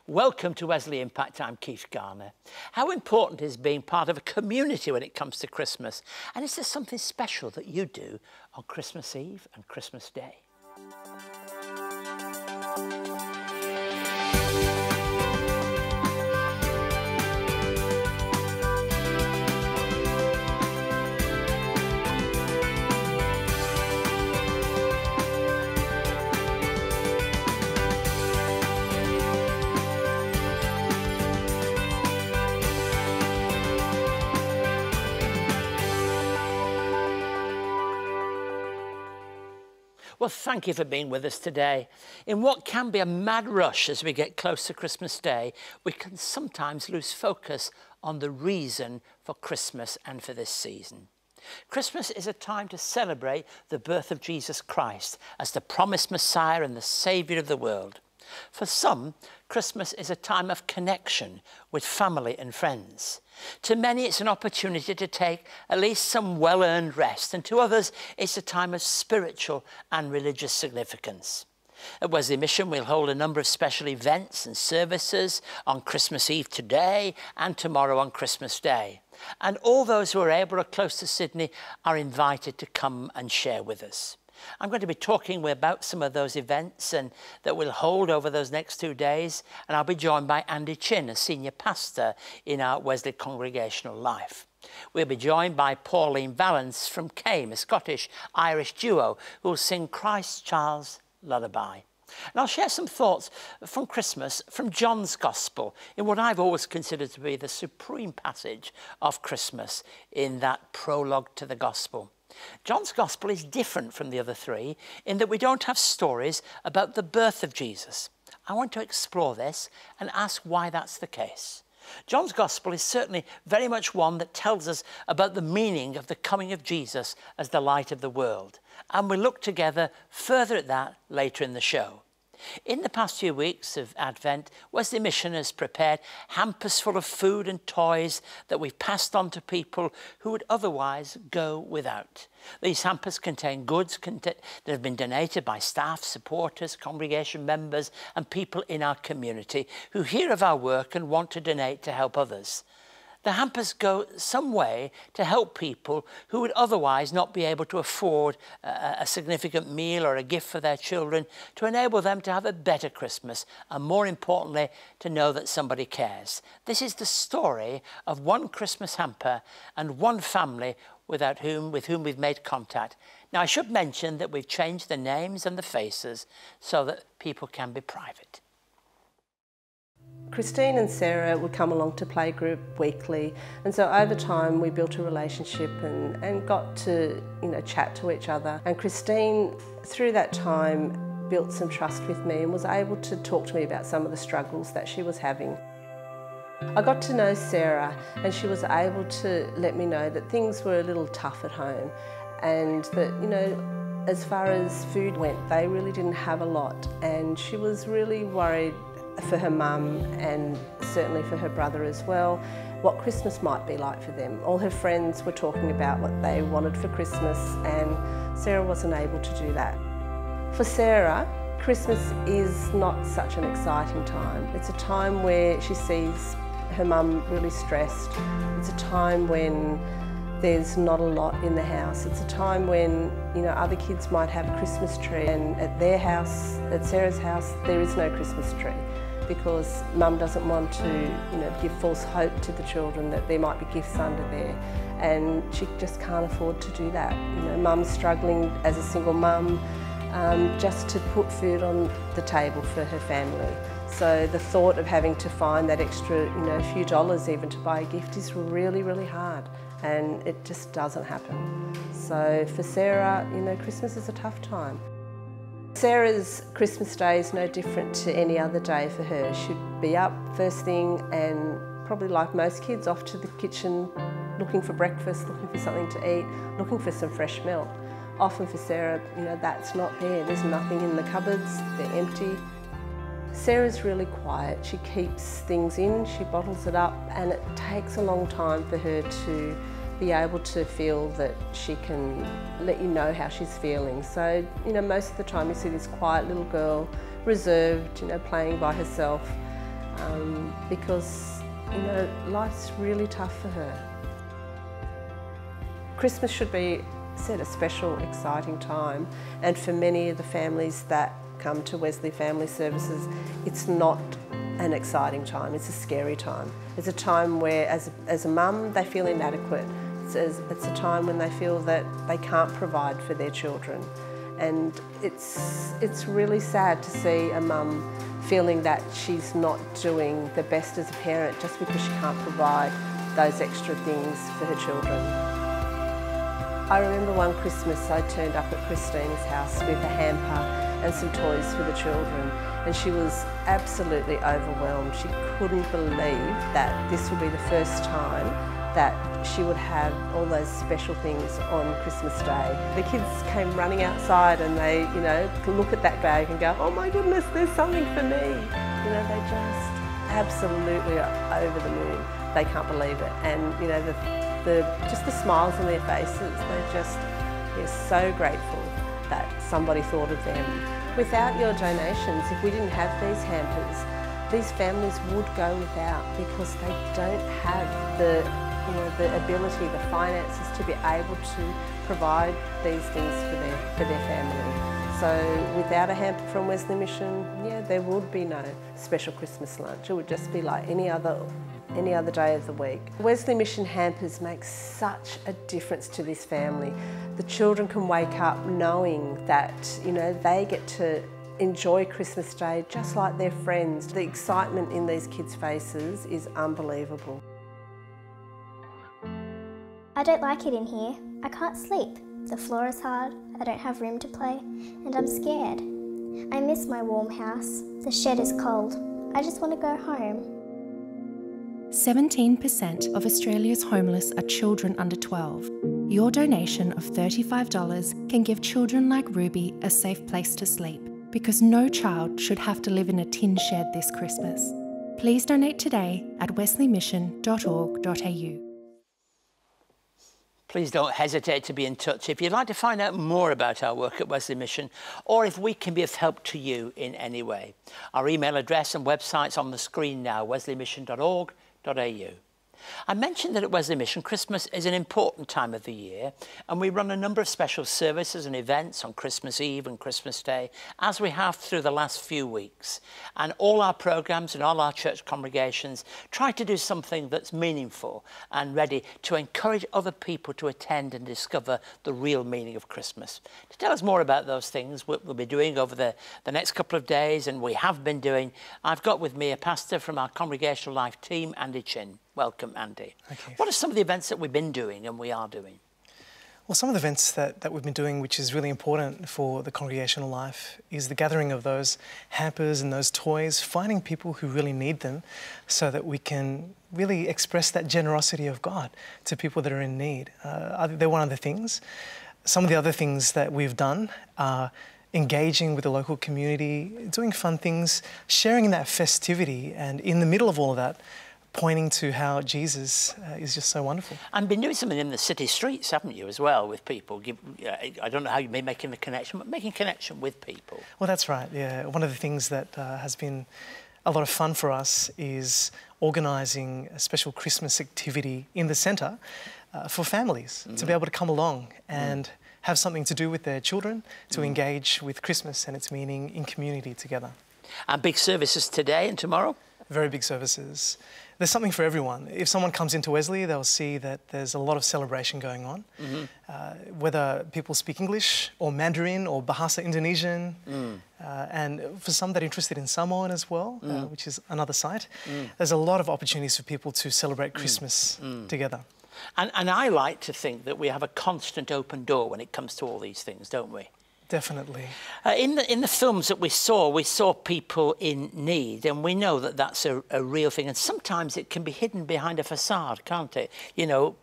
Welcome to Wesley Impact. I'm Keith Garner. How important is being part of a community when it comes to Christmas? And is there something special that you do on Christmas Eve and Christmas Day? Well, thank you for being with us today. In what can be a mad rush as we get close to Christmas Day, we can sometimes lose focus on the reason for Christmas and for this season. Christmas is a time to celebrate the birth of Jesus Christ as the promised Messiah and the Saviour of the world. For some, Christmas is a time of connection with family and friends. To many, it's an opportunity to take at least some well-earned rest, and to others, it's a time of spiritual and religious significance. At Wesley Mission, we'll hold a number of special events and services on Christmas Eve today and tomorrow on Christmas Day. And all those who are able or close to Sydney are invited to come and share with us. I'm going to be talking about some of those events and that we'll hold over those next 2 days, and I'll be joined by Andy Chin, a senior pastor in our Wesley congregational life. We'll be joined by Pauline Valance from Came, a Scottish-Irish duo who will sing Christ Child's Lullaby. And I'll share some thoughts from Christmas from John's Gospel in what I've always considered to be the supreme passage of Christmas in that prologue to the Gospel. John's Gospel is different from the other three in that we don't have stories about the birth of Jesus. I want to explore this and ask why that's the case. John's Gospel is certainly very much one that tells us about the meaning of the coming of Jesus as the light of the world. And we'll look together further at that later in the show. In the past few weeks of Advent, Wesley Mission has prepared hampers full of food and toys that we've passed on to people who would otherwise go without. These hampers contain goods that have been donated by staff, supporters, congregation members and people in our community who hear of our work and want to donate to help others. The hampers go some way to help people who would otherwise not be able to afford a significant meal or a gift for their children, to enable them to have a better Christmas and, more importantly, to know that somebody cares. This is the story of one Christmas hamper and one family with whom we've made contact. Now, I should mention that we've changed the names and the faces so that people can be private. Christine and Sarah would come along to playgroup weekly, and so over time we built a relationship and got to chat to each other. And Christine, through that time, built some trust with me and was able to talk to me about some of the struggles that she was having. I got to know Sarah, and she was able to let me know that things were a little tough at home, and that as far as food went, they really didn't have a lot, and she was really worried for her mum and certainly for her brother as well, what Christmas might be like for them. All her friends were talking about what they wanted for Christmas, and Sarah wasn't able to do that. For Sarah, Christmas is not such an exciting time. It's a time where she sees her mum really stressed. It's a time when there's not a lot in the house. It's a time when other kids might have a Christmas tree, and at their house, at Sarah's house, there is no Christmas tree, because mum doesn't want to give false hope to the children that there might be gifts under there, and she just can't afford to do that. Mum's struggling as a single mum just to put food on the table for her family. So the thought of having to find that extra few dollars even to buy a gift is really, really hard, and it just doesn't happen. So for Sarah, Christmas is a tough time. Sarah's Christmas Day is no different to any other day for her. She'd be up first thing and, probably like most kids, off to the kitchen looking for breakfast, looking for something to eat, looking for some fresh milk. Often for Sarah, that's not there. There's nothing in the cupboards, they're empty. Sarah's really quiet. She keeps things in, she bottles it up, and it takes a long time for her to be able to feel that she can let you know how she's feeling. So, most of the time you see this quiet little girl, reserved, playing by herself. because, you know, life's really tough for her. Christmas should be a special, exciting time, and for many of the families that come to Wesley Family Services, it's not an exciting time, it's a scary time. It's a time where, as a mum, they feel inadequate. It's a time when they feel that they can't provide for their children. And it's really sad to see a mum feeling that she's not doing the best as a parent just because she can't provide those extra things for her children. I remember one Christmas I turned up at Christina's house with a hamper and some toys for the children, and she was absolutely overwhelmed. She couldn't believe that this would be the first time that she would have all those special things on Christmas Day. The kids came running outside and they, you know, look at that bag and go, oh my goodness, there's something for me. You know, they just absolutely are over the moon. They can't believe it. And, you know, just the smiles on their faces, they're so grateful that somebody thought of them. Without your donations, if we didn't have these hampers, these families would go without because they don't have the ability, the finances to be able to provide these things for their family. So without a hamper from Wesley Mission, yeah, there would be no special Christmas lunch. It would just be like any other day of the week. Wesley Mission hampers make such a difference to this family. The children can wake up knowing that, you know, they get to enjoy Christmas Day just like their friends. The excitement in these kids' faces is unbelievable. I don't like it in here. I can't sleep. The floor is hard, I don't have room to play, and I'm scared. I miss my warm house. The shed is cold. I just want to go home. 17% of Australia's homeless are children under 12. Your donation of $35 can give children like Ruby a safe place to sleep, because no child should have to live in a tin shed this Christmas. Please donate today at wesleymission.org.au. Please don't hesitate to be in touch if you'd like to find out more about our work at Wesley Mission, or if we can be of help to you in any way. Our email address and website's on the screen now, wesleymission.org.au. I mentioned that at Wesley Mission, Christmas is an important time of the year, and we run a number of special services and events on Christmas Eve and Christmas Day, as we have through the last few weeks. And all our programmes and all our church congregations try to do something that's meaningful and ready to encourage other people to attend and discover the real meaning of Christmas. To tell us more about those things, what we'll be doing over the next couple of days, and we have been doing, I've got with me a pastor from our Congregational Life team, Andy Chin. Welcome, Andy. Thank you. What are some of the events that we've been doing and we are doing? Well, some of the events that we've been doing, which is really important for the congregational life, is the gathering of those hampers and those toys, finding people who really need them so that we can really express that generosity of God to people that are in need. They're one of the things. Some of the other things that we've done are engaging with the local community, doing fun things, sharing in that festivity, and in the middle of all of that, pointing to how Jesus is just so wonderful. And been doing something in the city streets, haven't you, as well, with people? I don't know how you may be making the connection, but making connection with people. Well, that's right, yeah. One of the things that has been a lot of fun for us is organising a special Christmas activity in the centre for families to be able to come along and have something to do with their children, to engage with Christmas and its meaning in community together. And big services today and tomorrow? Very big services. There's something for everyone. If someone comes into Wesley, they'll see that there's a lot of celebration going on. Whether people speak English or Mandarin or Bahasa Indonesian, and for some that are interested in Samoan as well, which is another site, there's a lot of opportunities for people to celebrate Christmas together. And I like to think that we have a constant open door when it comes to all these things, don't we? Definitely. In the films that we saw people in need, and we know that that's a real thing. And sometimes it can be hidden behind a facade, can't it? You know,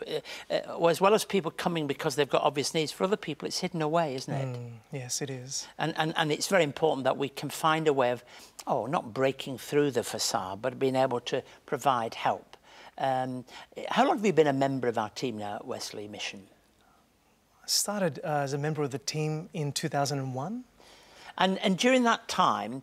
as well as people coming because they've got obvious needs, for other people it's hidden away, isn't it? Yes, it is. And it's very important that we can find a way of, not breaking through the facade, but being able to provide help. How long have you been a member of our team now at Wesley Mission? I started as a member of the team in 2001. And during that time,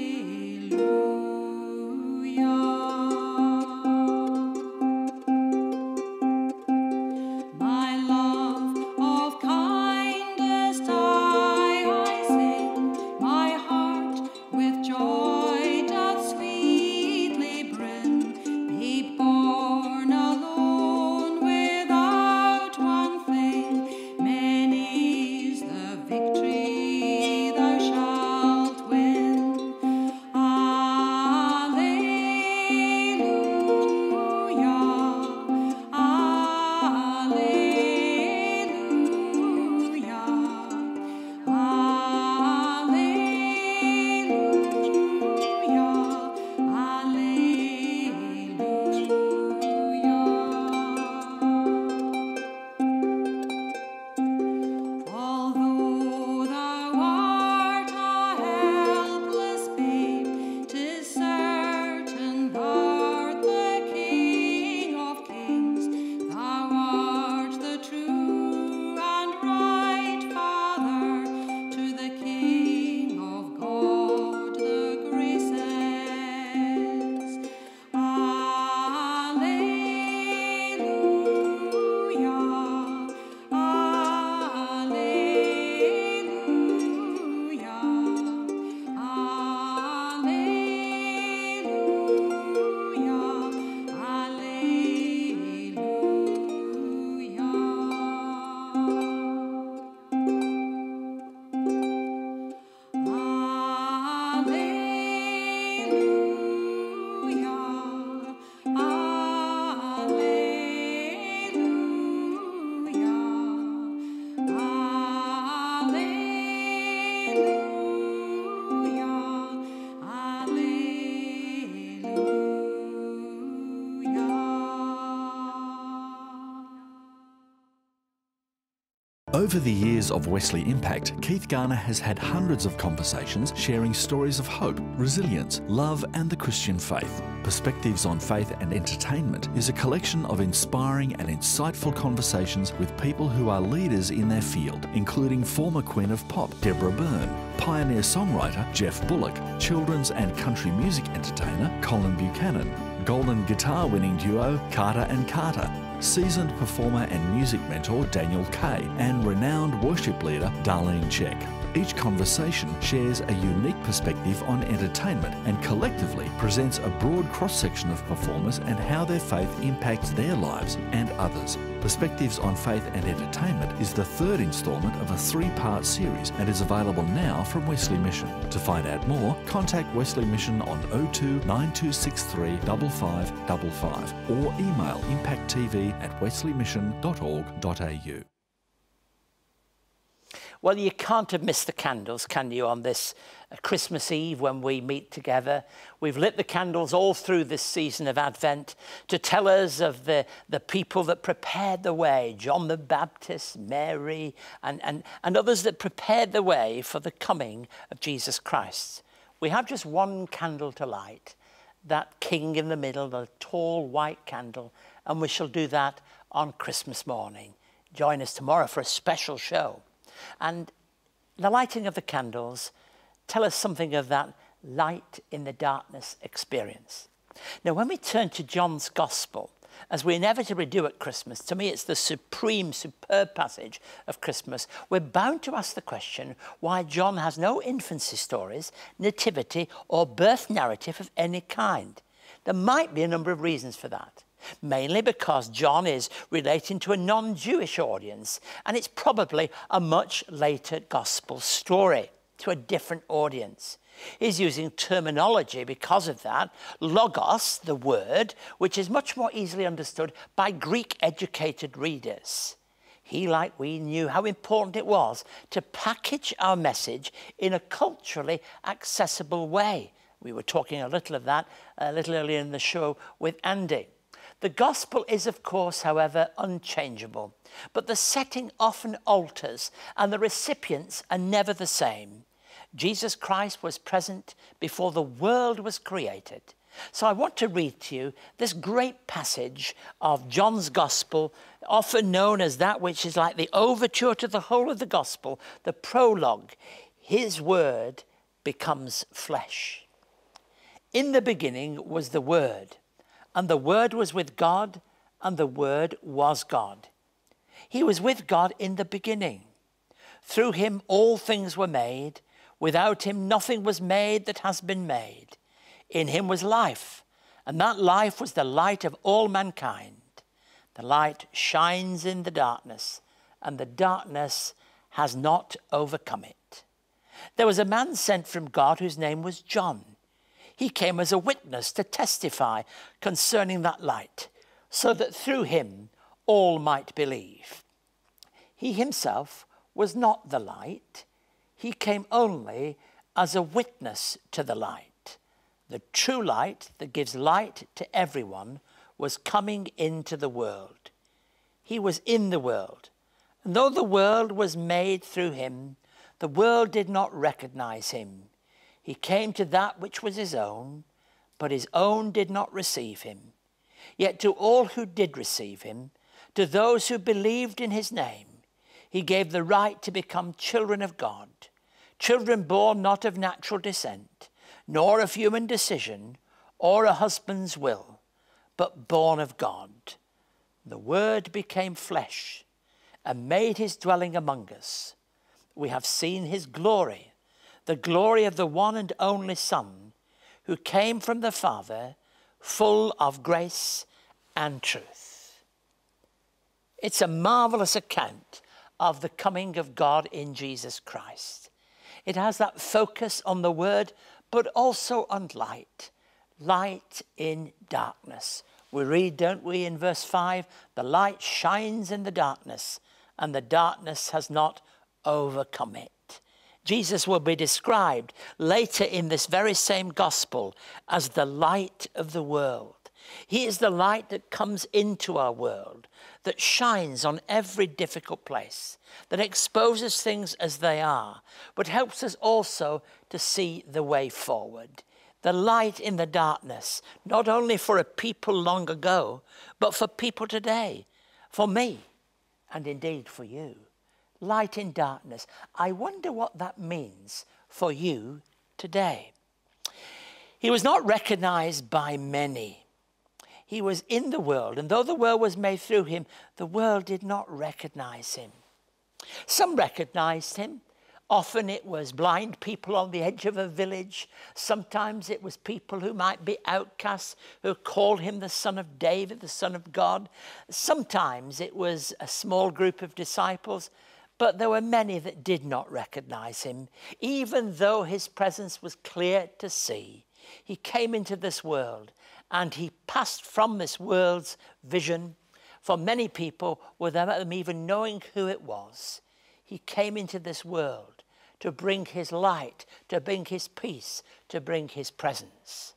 Over the years of Wesley Impact, Keith Garner has had hundreds of conversations sharing stories of hope, resilience, love and the Christian faith. Perspectives on Faith and Entertainment is a collection of inspiring and insightful conversations with people who are leaders in their field, including former Queen of Pop, Deborah Byrne, pioneer songwriter Jeff Bullock, children's and country music entertainer Colin Buchanan, Golden Guitar winning duo Carter and Carter, seasoned performer and music mentor Daniel Kay, and renowned worship leader Darlene Check. Each conversation shares a unique perspective on entertainment and collectively presents a broad cross-section of performers and how their faith impacts their lives and others. Perspectives on Faith and Entertainment is the third instalment of a 3-part series and is available now from Wesley Mission. To find out more, contact Wesley Mission on 02 9263 5555 or email impacttv@wesleymission.org.au. Well, you can't have missed the candles, can you, on this Christmas Eve when we meet together? We've lit the candles all through this season of Advent to tell us of the people that prepared the way, John the Baptist, Mary, and others that prepared the way for the coming of Jesus Christ. We have just one candle to light, that king in the middle, the tall white candle, and we shall do that on Christmas morning. Join us tomorrow for a special show. And the lighting of the candles tell us something of that light in the darkness experience. Now, when we turn to John's Gospel, as we inevitably do at Christmas, to me it's the supreme, superb passage of Christmas, we're bound to ask the question why John has no infancy stories, nativity or birth narrative of any kind. There might be a number of reasons for that. Mainly because John is relating to a non-Jewish audience, and it's probably a much later gospel story to a different audience. He's using terminology because of that, logos, the word, which is much more easily understood by Greek-educated readers. He, like we, knew how important it was to package our message in a culturally accessible way. We were talking a little of that a little earlier in the show with Andy. The gospel is, of course, however, unchangeable, but the setting often alters and the recipients are never the same. Jesus Christ was present before the world was created. So I want to read to you this great passage of John's Gospel, often known as that which is like the overture to the whole of the Gospel, the prologue. His word becomes flesh. In the beginning was the Word, and the Word was with God, and the Word was God. He was with God in the beginning. Through him all things were made. Without him nothing was made that has been made. In him was life, and that life was the light of all mankind. The light shines in the darkness, and the darkness has not overcome it. There was a man sent from God whose name was John. He came as a witness to testify concerning that light, so that through him all might believe. He himself was not the light. He came only as a witness to the light. The true light that gives light to everyone was coming into the world. He was in the world, and though the world was made through him, the world did not recognize him. He came to that which was his own, but his own did not receive him. Yet to all who did receive him, to those who believed in his name, he gave the right to become children of God, children born not of natural descent, nor of human decision, or a husband's will, but born of God. The Word became flesh and made his dwelling among us. We have seen his glory, the glory of the one and only Son, who came from the Father, full of grace and truth. It's a marvelous account of the coming of God in Jesus Christ. It has that focus on the Word, but also on light, light in darkness. We read, don't we, in verse 5, the light shines in the darkness, and the darkness has not overcome it. Jesus will be described later in this very same gospel as the light of the world. He is the light that comes into our world, that shines on every difficult place, that exposes things as they are, but helps us also to see the way forward. The light in the darkness, not only for a people long ago, but for people today, for me, and indeed for you. Light in darkness. I wonder what that means for you today. He was not recognized by many. He was in the world, and though the world was made through him, the world did not recognize him. Some recognized him. Often it was blind people on the edge of a village. Sometimes it was people who might be outcasts who called him the Son of David, the Son of God. Sometimes it was a small group of disciples, but there were many that did not recognize him. Even though his presence was clear to see, he came into this world and he passed from this world's vision for many people without them even knowing who it was. He came into this world to bring his light, to bring his peace, to bring his presence.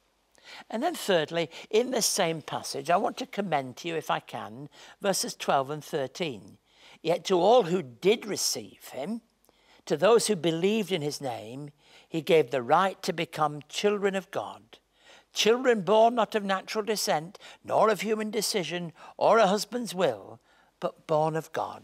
And then thirdly, in this same passage, I want to commend to you, if I can, verses 12 and 13. Yet to all who did receive him, to those who believed in his name, he gave the right to become children of God. Children born not of natural descent, nor of human decision, or a husband's will, but born of God.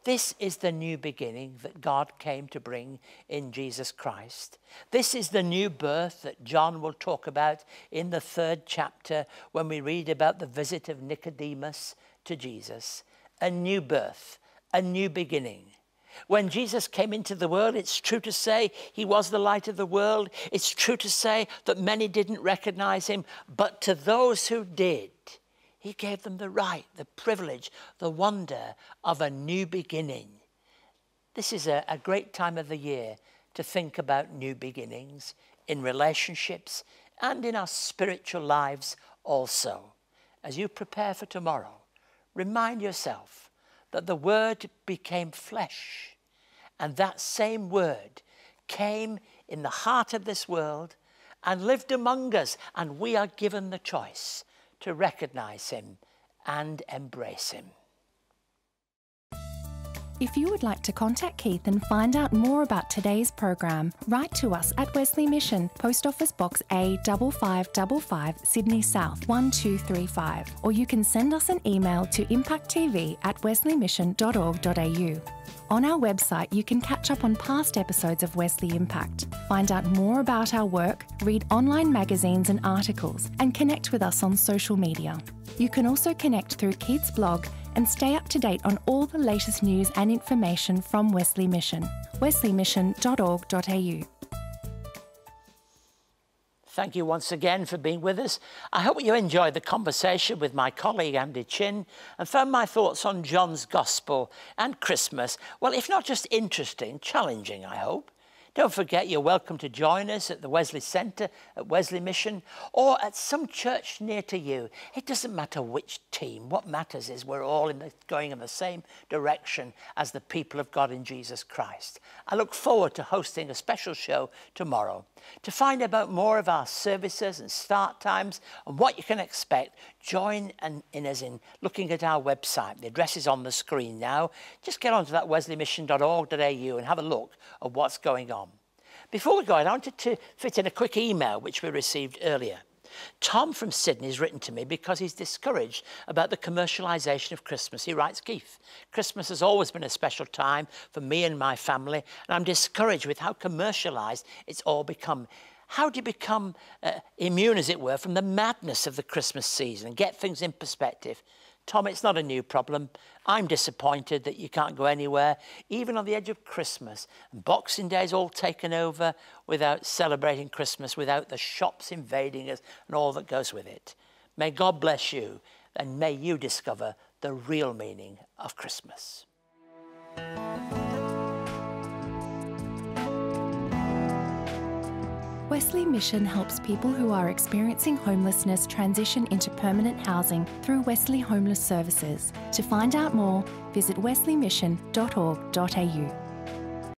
This is the new beginning that God came to bring in Jesus Christ. This is the new birth that John will talk about in the 3rd chapter when we read about the visit of Nicodemus to Jesus. A new birth, a new beginning. When Jesus came into the world, it's true to say he was the light of the world. It's true to say that many didn't recognize him, but to those who did, he gave them the right, the privilege, the wonder of a new beginning. This is a great time of the year to think about new beginnings in relationships and in our spiritual lives also. As you prepare for tomorrow, remind yourself that the Word became flesh, and that same Word came in the heart of this world and lived among us, and we are given the choice to recognize him and embrace him. If you would like to contact Keith and find out more about today's program, write to us at Wesley Mission, Post Office Box A 5555, Sydney South 1235, or you can send us an email to impacttv@wesleymission.org.au. On our website, you can catch up on past episodes of Wesley Impact, find out more about our work, read online magazines and articles, and connect with us on social media. You can also connect through Keith's blog and stay up to date on all the latest news and information from Wesley Mission, wesleymission.org.au. Thank you once again for being with us. I hope you enjoyed the conversation with my colleague Andy Chin and found my thoughts on John's Gospel and Christmas, well, if not just interesting, challenging, I hope. Don't forget you're welcome to join us at the Wesley Centre at Wesley Mission or at some church near to you. It doesn't matter which team. What matters is we're all going in the same direction as the people of God in Jesus Christ. I look forward to hosting a special show tomorrow. To find out more of our services and start times and what you can expect, join in us in looking at our website. The address is on the screen now. Just get onto that wesleymission.org.au and have a look at what's going on. Before we go, I wanted to fit in a quick email which we received earlier. Tom from Sydney has written to me because he's discouraged about the commercialisation of Christmas. He writes, Keith, Christmas has always been a special time for me and my family, and I'm discouraged with how commercialised it's all become. How do you become immune, as it were, from the madness of the Christmas season and get things in perspective? Tom, it's not a new problem. I'm disappointed that you can't go anywhere, even on the edge of Christmas. And Boxing Day is all taken over without celebrating Christmas, without the shops invading us and all that goes with it. May God bless you, and may you discover the real meaning of Christmas. Wesley Mission helps people who are experiencing homelessness transition into permanent housing through Wesley Homeless Services. To find out more, visit wesleymission.org.au.